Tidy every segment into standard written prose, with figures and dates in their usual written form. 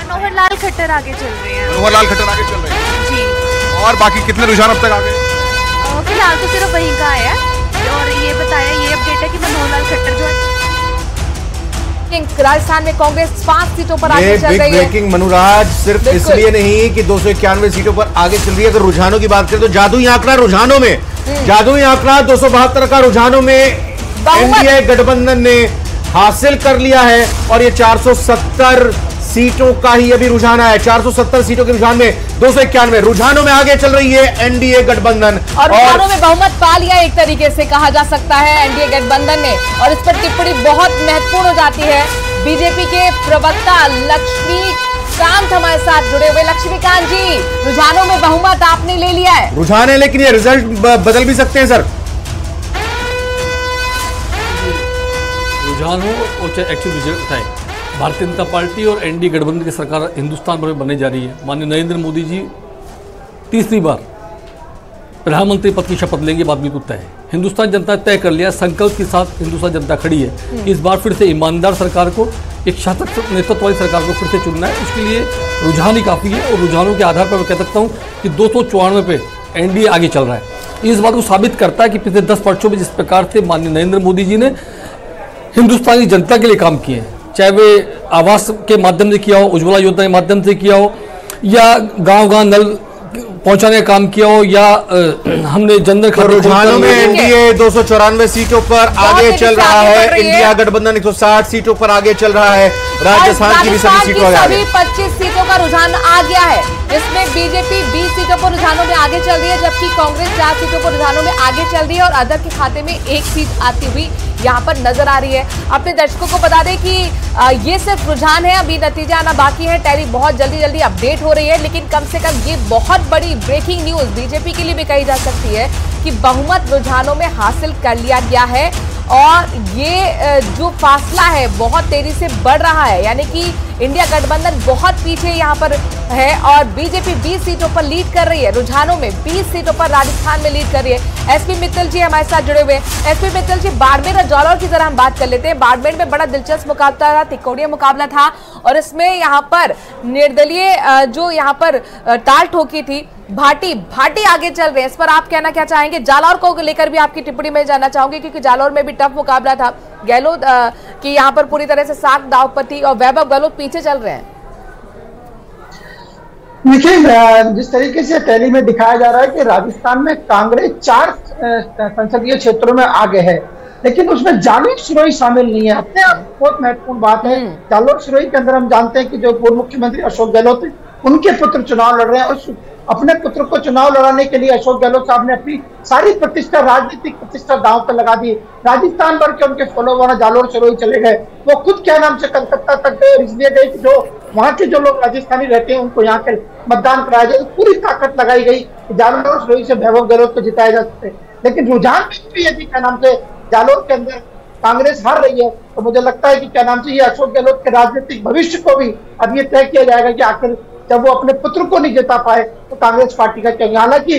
मनोहर लाल खट्टर आगे चल रहे हैं। मनोहर लाल खट्टर आगे चल रहे हैं जी। और बाकी कितने रुझान अब तक आ गए? फिलहाल तो सिर्फ वहीं का आया और ये बताया, ये अपडेट है कि मनोहर लाल खट्टर जो है राजस्थान में कांग्रेस 5 सीटों पर आगे चल रही है। ब्रेकिंग मनुराज, सिर्फ इसलिए नहीं कि 291 सीटों पर आगे चल रही है। अगर रुझानों की बात करें तो जादुई आंकड़ा रुझानों में, जादुई आंकड़ा 272 का रुझानों में एनडीए गठबंधन ने हासिल कर लिया है और ये 470 सीटों का ही अभी रुझान है। 470 सीटों के रुझान में 291 रुझानों में आगे चल रही है एनडीए गठबंधन और रुझानों में बहुमत पा लिया एक तरीके से कहा जा सकता है एनडीए गठबंधन ने। और इस पर टिप्पणी बहुत महत्वपूर्ण हो जाती है बीजेपी के प्रवक्ता लक्ष्मीकांत हमारे साथ जुड़े हुए। लक्ष्मीकांत जी, रुझानों में बहुमत आपने ले लिया है। रुझान है लेकिन ये रिजल्ट बदल भी सकते हैं सर। रुझान हो और चाहे एक्चुअल रिजल्ट आए, भारतीय जनता पार्टी और एनडीए गठबंधन की सरकार हिंदुस्तान भर में बनने जा रही है। माननीय नरेंद्र मोदी जी तीसरी बार प्रधानमंत्री पद की शपथ लेंगे, बात बिल्कुल तय है। हिंदुस्तान जनता तय कर लिया, संकल्प के साथ हिंदुस्तान जनता खड़ी है। इस बार फिर से ईमानदार सरकार को, एक शासक नेतृत्व वाली सरकार को फिर से चुनना है। उसके लिए रुझान ही काफ़ी है और रुझानों के आधार पर मैं कह सकता हूँ कि 294 पे एनडीए आगे चल रहा है। इस बात को साबित करता है कि पिछले 10 वर्षों में जिस प्रकार से माननीय नरेंद्र मोदी जी ने हिंदुस्तानी जनता के लिए काम किए हैं, चाहे वे आवास के माध्यम से किया हो, उज्ज्वला योजना के माध्यम से किया हो, या गांव-गांव नल पहुंचाने का काम किया हो, या हमने जनधन खाता रुझानों में एनडीए 294 सीटों पर आगे चल रहा है। इंडिया गठबंधन 160 सीटों पर आगे चल रहा है। राजस्थान की भी सभी सीटों पर सभी 25 सीटों का रुझान आ गया है, जिसमें बीजेपी 20 सीटों पर रुझानों में आगे चल रही है, जबकि कांग्रेस 4 सीटों पर रुझानों में आगे चल रही है और अदर के खाते में 1 सीट आती हुई यहाँ पर नजर आ रही है। अपने दर्शकों को बता दें कि ये सिर्फ रुझान है, अभी नतीजा आना बाकी है। टैली बहुत जल्दी अपडेट हो रही है, लेकिन कम से कम ये बहुत बड़ी ब्रेकिंग न्यूज बीजेपी के लिए भी कही जा सकती है कि बहुमत रुझानों में हासिल कर लिया गया है और ये जो फासला है बहुत तेजी से बढ़ रहा है। यानी कि इंडिया गठबंधन बहुत पीछे यहाँ पर है और बीजेपी 20 सीटों पर लीड कर रही है। रुझानों में 20 सीटों पर राजस्थान में लीड कर रही है। एसपी मित्तल जी हमारे साथ जुड़े हुए हैं। एसपी मित्तल जी, बाड़मेर और जालौर की जरा हम बात कर लेते हैं। बाड़मेर में बड़ा दिलचस्प मुकाबला था, तिकोड़िया मुकाबला था और इसमें यहाँ पर निर्दलीय जो यहाँ पर टाल ठोकी थी भाटी आगे चल रहे हैं। इस पर आप कहना क्या चाहेंगे? जालौर को लेकर भी आपकी टिप्पणी में जानना चाहूंगी, क्योंकि जालौर में भी टफ मुकाबला था। गहलोत की यहाँ पर पूरी तरह से साख दाव पर थी और वैभव गहलोत पीछे चल रहे हैं। देखिए, जिस तरीके से टैली में दिखाया जा रहा है कि राजस्थान में कांग्रेस 4 संसदीय क्षेत्रों में आगे है, लेकिन उसमें जालोर सिरोही शामिल नहीं है। अपने आप बहुत महत्वपूर्ण बात है। जालोर सिरोही के अंदर हम जानते हैं कि जो पूर्व मुख्यमंत्री अशोक गहलोत है, उनके पुत्र चुनाव लड़ रहे हैं और अपने पुत्र को चुनाव लड़ाने के लिए अशोक गहलोत साहब ने अपनी सारी प्रतिष्ठा, राजनीतिक प्रतिष्ठा दांव पर लगा दी। राजस्थान भर के उनके फॉलोवर जालोर सिरोही चले गए। वो खुद क्या नाम से कलकत्ता तक गए, इसलिए गए कि जो वहां के जो लोग राजस्थानी रहते हैं उनको यहाँ के मतदान कराया जाए। पूरी ताकत लगाई गई कि जालोर सिरोही से वैभव गहलोत को जिताया जा सकते। लेकिन रुझान भी यदि क्या नाम से जालोर के अंदर कांग्रेस हार रही है, तो मुझे लगता है कि क्या नाम से ये अशोक गहलोत के राजनीतिक भविष्य को भी अब ये तय किया जाएगा कि आखिर जब वो अपने पुत्र को नहीं जिता पाए तो कांग्रेस पार्टी का क्या। हालांकि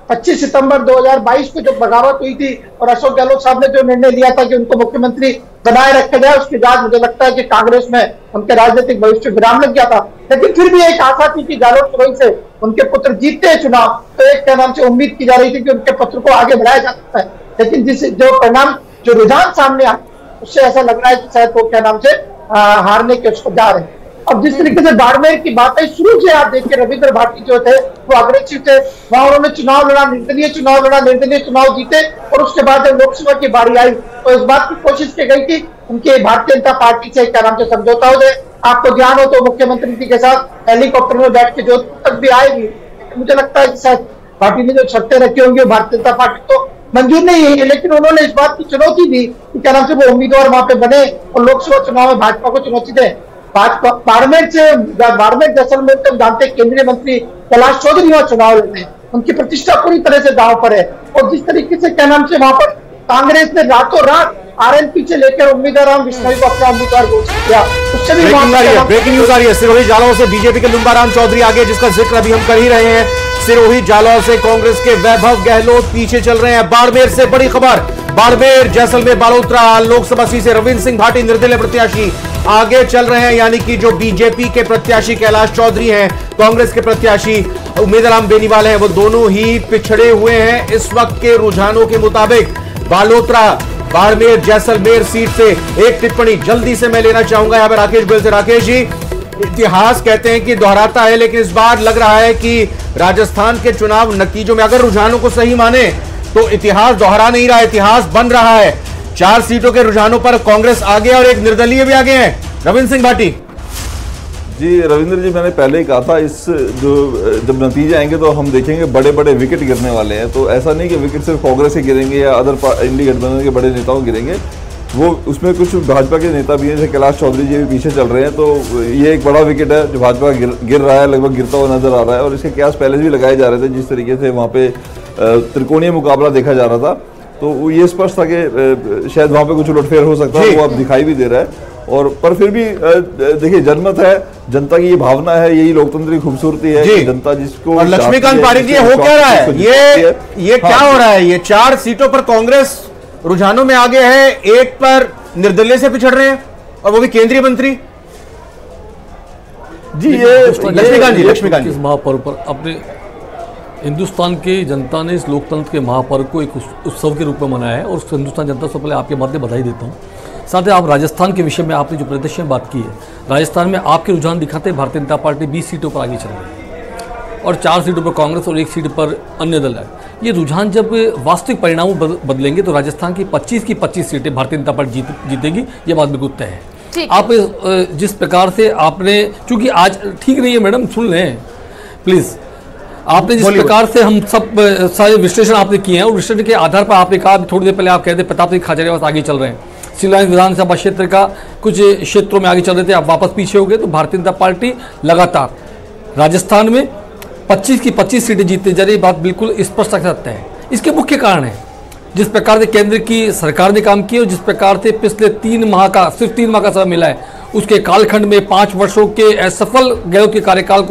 25 सितंबर 2022 को जब बगावत हुई थी और अशोक गहलोत साहब ने जो निर्णय लिया था कि उनको मुख्यमंत्री बनाए रखा जाए, उसके बाद मुझे लगता है कि कांग्रेस में उनके राजनीतिक भविष्य विराम लग गया था। लेकिन फिर भी एक आशा थी कि जालोर सिरोही से उनके पुत्र जीतते हैं चुनाव, तो एक क्या नाम से उम्मीद की जा रही थी कि उनके पुत्र को आगे बढ़ाया जा सकता है। लेकिन जो परिणाम, जो रुझान सामने आए, उससे ऐसा लग रहा है कि शायद वो क्या नाम से हारने के उसको जा रहे हैं। अब जिस तरीके से बाड़मेर की बात है, शुरू से आप देखिए रविंद्र भाटी जो थे वो अग्रेसिव थे। वहां उन्होंने चुनाव लड़ा, निर्दलीय चुनाव जीते और उसके बाद जब लोकसभा की बारी आई तो इस बात की कोशिश की गई थी उनके भारतीय जनता पार्टी से क्या नाम से समझौता हो जाए। आपको ध्यान हो तो मुख्यमंत्री जी के साथ हेलीकॉप्टर में बैठ के जोधपुर तक भी आएगी। मुझे लगता है कि शायद पार्टी ने जो शर्तें रखी होंगी भारतीय जनता पार्टी तो मंजूर नहीं है, लेकिन उन्होंने इस बात की चुनौती दी कि क्या नाम से वो उम्मीदवार वहां पे बने और लोकसभा चुनाव में भाजपा को चुनौती दे। बाड़मेर जैसलमेर तक जानते केंद्रीय मंत्री कैलाश चौधरी वहां चुनाव लड़ते हैं, उनकी प्रतिष्ठा पूरी तरह से दांव पर है। और जिस तरीके से क्या नाम से वहां पर कांग्रेस ने रातों रात आरएनपी से लेकर उम्मीदवार राम विश्नोई को अपना उम्मीदवार घोषित किया, उससे भी ब्रेकिंग न्यूज आ रही है। सिरोही जालौर से बीजेपी के लुम्बाराम चौधरी आगे, जिसका जिक्र अभी हम कर ही रहे हैं। सिरोही जालौर से कांग्रेस के वैभव गहलोत पीछे चल रहे हैं। बाड़मेर से बड़ी खबर, बाड़मेर, जैसलमेर, बालोतरा लोकसभा सीट से रविंद्र सिंह भाटी निर्दलीय प्रत्याशी आगे चल रहे हैं। यानी कि जो बीजेपी के प्रत्याशी कैलाश चौधरी हैं, कांग्रेस के प्रत्याशी उम्मीदराम बेनीवाल हैं, वो दोनों ही पिछड़े हुए हैं इस वक्त के रुझानों के मुताबिक। बालोतरा, बाड़मेर, जैसलमेर सीट से एक टिप्पणी जल्दी से मैं लेना चाहूंगा यहां पर राकेश गोयल से। राकेश जी, इतिहास कहते हैं कि दोहराता है, लेकिन इस बार लग रहा है कि राजस्थान के चुनाव नतीजों में अगर रुझानों को सही माने तो इतिहास दोहरा नहीं रहा है, इतिहास बन रहा है। 4 सीटों के रुझानों पर कांग्रेस आगे और एक निर्दलीय भी आगे हैं, रविंद्र सिंह भाटी। जी रविंद्र जी, मैंने पहले ही कहा था, इस जब नतीजे आएंगे तो हम देखेंगे बड़े बड़े विकेट गिरने वाले हैं। तो ऐसा नहीं कि विकेट सिर्फ कांग्रेस के गिरेंगे या अदर इंडी गठबंधन के बड़े नेताओं गिरेंगे, वो उसमें कुछ भाजपा के नेता भी हैं, जैसे कैलाश चौधरी जी भी पीछे चल रहे हैं। तो ये एक बड़ा विकेट है जो भाजपा गिर रहा है, लगभग गिरता हुआ नजर आ रहा है। और इसके कयास पहले भी लगाए जा रहे थे, जिस तरीके से वहाँ पे त्रिकोणीय मुकाबला देखा जा रहा था, तो ये स्पष्ट था कि शायद वहाँ पे कुछ उलटफेर हो सकता है, वो अब दिखाई भी दे रहा है। और पर फिर भी देखिए, जनमत है, जनता की ये भावना है, यही लोकतंत्र की खूबसूरती है कि जनता जिसको। और लक्ष्मीकांत पारिक जी, हो क्या रहा है, ये क्या हो रहा है? ये 4 सीटों पर कांग्रेस रुझानों में आगे है, एक पर निर्दलीय से पिछड़ रहे हैं, और वो भी केंद्रीय मंत्री। जी ये लक्ष्मीकांत जी, इस महापर्व पर अपने हिंदुस्तान की जनता ने इस लोकतंत्र के महापर्व को एक उत्सव के रूप में मनाया है, और उस हिंदुस्तान जनता से पहले आपके माध्यम बधाई देता हूँ। साथ ही आप राजस्थान के विषय में आपने जो प्रदर्शन में बात की है, राजस्थान में आपके रुझान दिखाते हैं भारतीय जनता पार्टी 20 सीटों पर आगे चल रही है और 4 सीटों पर कांग्रेस और 1 सीट पर अन्य दल है। ये रुझान जब वास्तविक परिणामों बदलेंगे तो राजस्थान की 25 की 25 सीटें भारतीय जनता पार्टी जीतेगी, ये बात बिल्कुल तय है। आप जिस प्रकार से आपने, चूंकि आज ठीक नहीं है मैडम, सुन लें प्लीज, आपने जिस प्रकार से हम सब सारे विश्लेषण आपने किए हैं, और विश्लेषण के आधार पर आपने कहा, थोड़ी देर पहले आप कहते प्रताप सिंह खाचरियावास आगे चल रहे हैं, शिवराज विधानसभा क्षेत्र का कुछ क्षेत्रों में आगे चल रहे थे, आप वापस पीछे हो गए। तो भारतीय जनता पार्टी लगातार राजस्थान में 25 की 25 सीटें जीतने जा रही, बात बिल्कुल स्पष्ट सकता है। इसके मुख्य कारण है जिस प्रकार से केंद्र की सरकार ने काम किया और जिस प्रकार से पिछले 3 माह का, सिर्फ 3 माह का समय मिला है, उसके कालखंड में 5 वर्षों के असफल गहलोत के कार्यकाल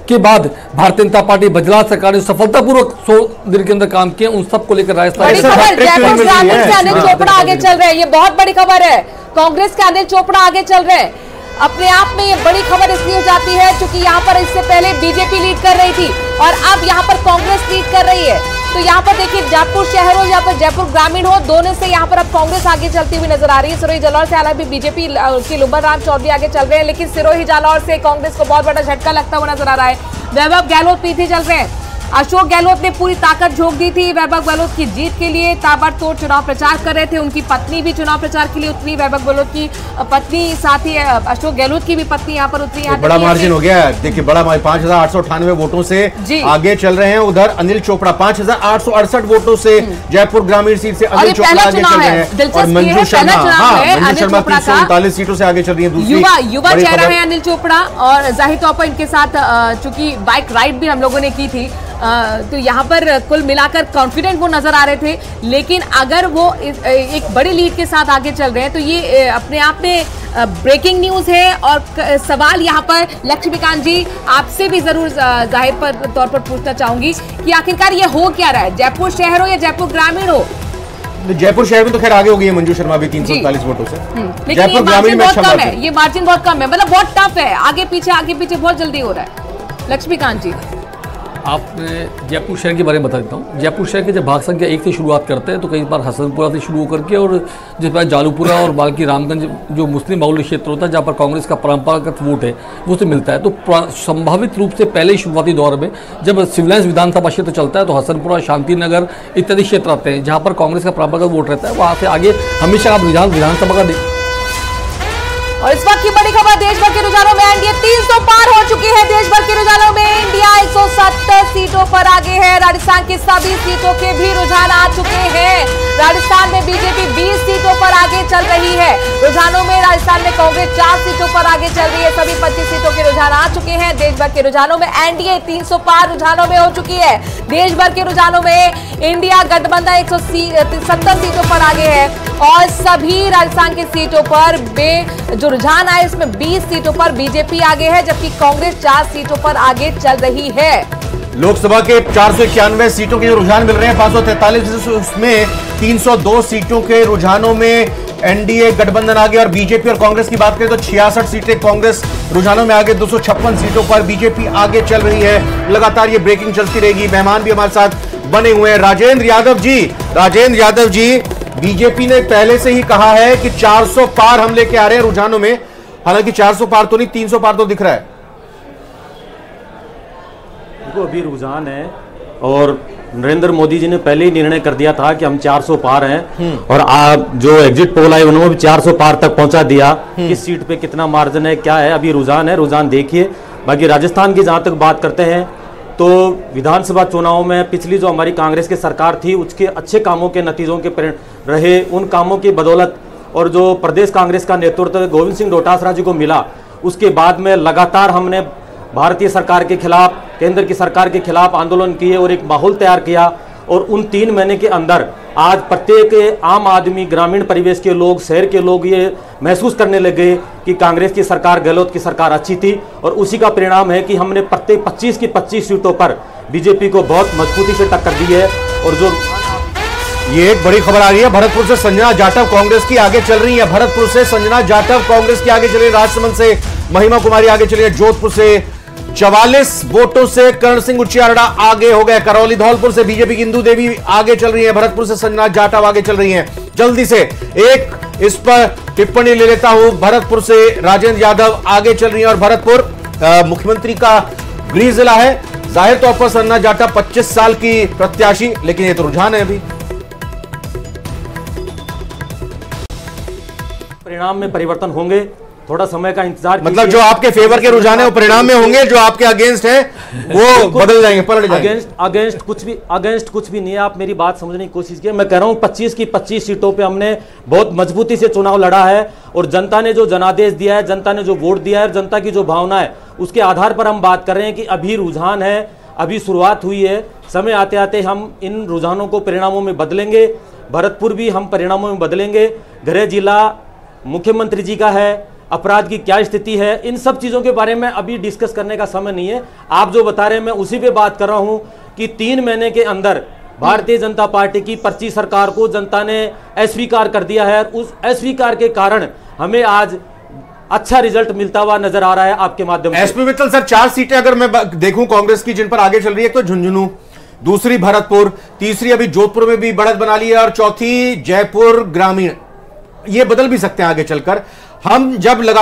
के बाद भारतीय जनता पार्टी बजराज सरकार ने सफलतापूर्वक 100 दिन के अंदर काम किया, उन सब को लेकर राजस्थान जयपुर ग्रामीण से अनिल चोपड़ा आगे चल रहे हैं, ये बहुत बड़ी खबर है। कांग्रेस के अनिल चोपड़ा आगे चल रहे हैं। अपने आप में ये बड़ी खबर इसलिए हो जाती है क्योंकि यहाँ पर इससे पहले बीजेपी लीड कर रही थी और अब यहाँ पर कांग्रेस लीड कर रही है। तो यहाँ पर देखिए, जयपुर शहर हो या फिर जयपुर ग्रामीण हो, दोनों से यहाँ पर अब कांग्रेस आगे चलती हुई नजर आ रही है। सिरोही जालौर से हालांकि बीजेपी की लुम्बर राम चौधरी आगे चल रहे हैं, लेकिन सिरोही जालौर से कांग्रेस को बहुत बड़ा झटका लगता हुआ नजर आ रहा है। वैभव गहलोत पीछे चल रहे हैं। अशोक गहलोत ने पूरी ताकत झोंक दी थी वैभव गहलोत की जीत के लिए, ताबड़तोड़ चुनाव प्रचार कर रहे थे। उनकी पत्नी भी चुनाव प्रचार के लिए उतरी, वैभव गहलोत की पत्नी, साथ ही अशोक गहलोत की भी पत्नी यहाँ पर उतरी। बड़ा मार्जिन हो गया है, देखिए बड़ा 5898 वोटों से आगे चल रहे हैं। उधर अनिल चोपड़ा 5868 वोटों से जयपुर ग्रामीण सीट से अनिल चोपड़ा आगे चल रहे हैं। और मंजू शर्मा 339 सीटों से आगे चल रही है। युवा चेहरा है अनिल चोपड़ा, और जाहिर तौर पर इनके साथ चूंकि बाइक राइड भी हम लोगों ने की थी, तो यहाँ पर कुल मिलाकर कॉन्फिडेंट वो नजर आ रहे थे। लेकिन अगर वो एक बड़ी लीड के साथ आगे चल रहे हैं तो ये अपने आप में ब्रेकिंग न्यूज है। और सवाल यहाँ पर लक्ष्मीकांत जी आपसे भी जरूर जाहिर तौर पर पूछना चाहूंगी कि आखिरकार ये हो क्या रहा है, जयपुर शहर हो या जयपुर ग्रामीण हो? जयपुर शहर में तो खैर आगे हो गई है मंजू शर्मा भी 339 वोटों से, लेकिन ये मार्जिन बहुत कम है, ये मार्जिन बहुत कम है, मतलब बहुत टफ है, आगे पीछे बहुत जल्दी हो रहा है। लक्ष्मीकांत जी, आपने जयपुर शहर के बारे में बता देता हूँ। जयपुर शहर के जब भाग संख्या 1 से शुरुआत करते हैं तो कई बार हसनपुरा से शुरू होकर के, और जिस बार जालूपुरा और बाल्की रामगंज जो मुस्लिम बाहुल्य क्षेत्र होता है जहाँ पर कांग्रेस का परंपरागत वोट है वो से मिलता है। तो संभावित रूप से पहले शुरुआती दौर में जब सिविलाइंस विधानसभा क्षेत्र चलता है तो हसनपुरा, शांतिनगर इत्यादि क्षेत्र आते हैं जहाँ पर कांग्रेस का परंपरागत वोट रहता है, वहाँ से आगे हमेशा आप विधानसभा का। और इस वक्त की बड़ी खबर, देश भर के रुझानों में एनडीए 300 पार हो चुकी है। देश भर के रुझानों में इंडिया 170 सीटों पर आगे है। राजस्थान की सभी सीटों के भी रुझान आ चुके हैं। राजस्थान में बीजेपी 20 सीटों पर आगे चल रही है। रुझानों में राजस्थान में कांग्रेस 4 सीटों पर आगे चल रही है। सभी 25 सीटों के रुझान आ चुके हैं। देश भर के रुझानों में एनडीए 300 पार रुझानों में हो चुकी है। देश भर के रुझानों में इंडिया गठबंधन 170 सीटों पर आगे है और सभी राजस्थान की सीटों पर जो रुझान आए उसमें 20 सीटों पर बीजेपी आगे है, जबकि कांग्रेस 4 सीटों पर आगे चल रही है। लोकसभा के 491 सीटों के जो रुझान मिल रहे हैं, 543 उसमें 302 सीटों के रुझानों में एनडीए गठबंधन आगे, और बीजेपी और कांग्रेस की बात करें तो 66 सीटें कांग्रेस रुझानों में आगे, 256 सीटों पर बीजेपी आगे चल रही है। लगातार ये ब्रेकिंग चलती रहेगी। मेहमान भी हमारे साथ बने हुए हैं, राजेंद्र यादव जी, बीजेपी ने पहले से ही कहा है कि 400 पार हम लेके आ रहे हैं रुझानों में, हालांकि 400 पार तो नहीं, 300 पार तो दिख रहा है। अभी रुझान है और नरेंद्र मोदी जी ने पहले ही निर्णय कर दिया था कि हम 400 पार हैं, और आप जो एग्जिट पोल आई उन्होंने भी 400 पार तक पहुंचा दिया। किस सीट पे कितना मार्जिन है, क्या है, अभी रुझान है, रुझान देखिए। बाकी राजस्थान की जहां तक बात करते हैं तो विधानसभा चुनाव में पिछली जो हमारी कांग्रेस की सरकार थी उसके अच्छे कामों के नतीजों के रहे, उन कामों की बदौलत और जो प्रदेश कांग्रेस का नेतृत्व गोविंद सिंह डोटासरा जी को मिला, उसके बाद में लगातार हमने भारतीय सरकार के खिलाफ, केंद्र की सरकार के खिलाफ आंदोलन किए और एक माहौल तैयार किया। और उन 3 महीने के अंदर आज प्रत्येक आम आदमी, ग्रामीण परिवेश के लोग, शहर के लोग ये महसूस करने लगे कि कांग्रेस की सरकार, गहलोत की सरकार अच्छी थी, और उसी का परिणाम है कि हमने प्रत्येक 25 की 25 सीटों पर बीजेपी को बहुत मजबूती से टक्कर दी है। और जो ये एक बड़ी खबर आ रही है, भरतपुर से संजना जाटव कांग्रेस की आगे चल रही है। भरतपुर से संजना जाटव कांग्रेस की आगे चल रही है। राजसमंद से महिमा कुमारी आगे चली है। जोधपुर से 44 वोटों से कर्ण सिंह उचियारड़ा आगे हो गए। करौली धौलपुर से बीजेपी की इंदू देवी आगे चल रही है। भरतपुर से संजना जाटव आगे चल रही हैं। जल्दी से एक इस पर टिप्पणी ले लेता हूं। भरतपुर से राजेंद्र यादव आगे चल रही है, और भरतपुर मुख्यमंत्री का गृह जिला है। जाहिर तौर पर संजना जाटव 25 साल की प्रत्याशी, लेकिन ये तो रुझान है अभी। परिणाम में परिवर्तन होंगे, थोड़ा समय का इंतजार। मतलब जो आपके फेवर के रुझान है वो परिणाम में होंगे, जो आपके अगेंस्ट है वो बदल जाएंगे, पलट जाएंगे। अगेंस्ट कुछ भी नहीं है। आप मेरी बात समझने की कोशिश कीजिए। मैं कह रहा हूं 25 की 25 सीटों पे हमने बहुत मजबूती से चुनाव लड़ा है, और जनता ने जो जनादेश दिया है, जनता ने जो वोट दिया है, जनता की जो भावना है, उसके आधार पर हम बात कर रहे हैं कि अभी रुझान है, अभी शुरुआत हुई है। समय आते आते हम इन रुझानों को परिणामों में बदलेंगे। भरतपुर भी हम परिणामों में बदलेंगे। गृह जिला मुख्यमंत्री जी का है, अपराध की क्या स्थिति है, इन सब चीजों के बारे में अभी डिस्कस करने का समय नहीं है। आप जो बता रहे हैं मैं उसी पे बात कर रहा हूं कि 3 महीने के अंदर भारतीय जनता पार्टी की पर्ची सरकार को जनता ने अस्वीकार कर दिया है। उस अस्वीकार के कारण हमें आज अच्छा रिजल्ट मिलता हुआ नजर आ रहा है आपके माध्यम से। एसपी मित्तल सर, 4 सीटें अगर मैं देखूं कांग्रेस की जिन पर आगे चल रही है, तो झुंझुनू, दूसरी भरतपुर, तीसरी अभी जोधपुर में भी बढ़त बना ली है, और चौथी जयपुर ग्रामीण। ये बदल भी सकते हैं आगे चलकर। हम जब लगा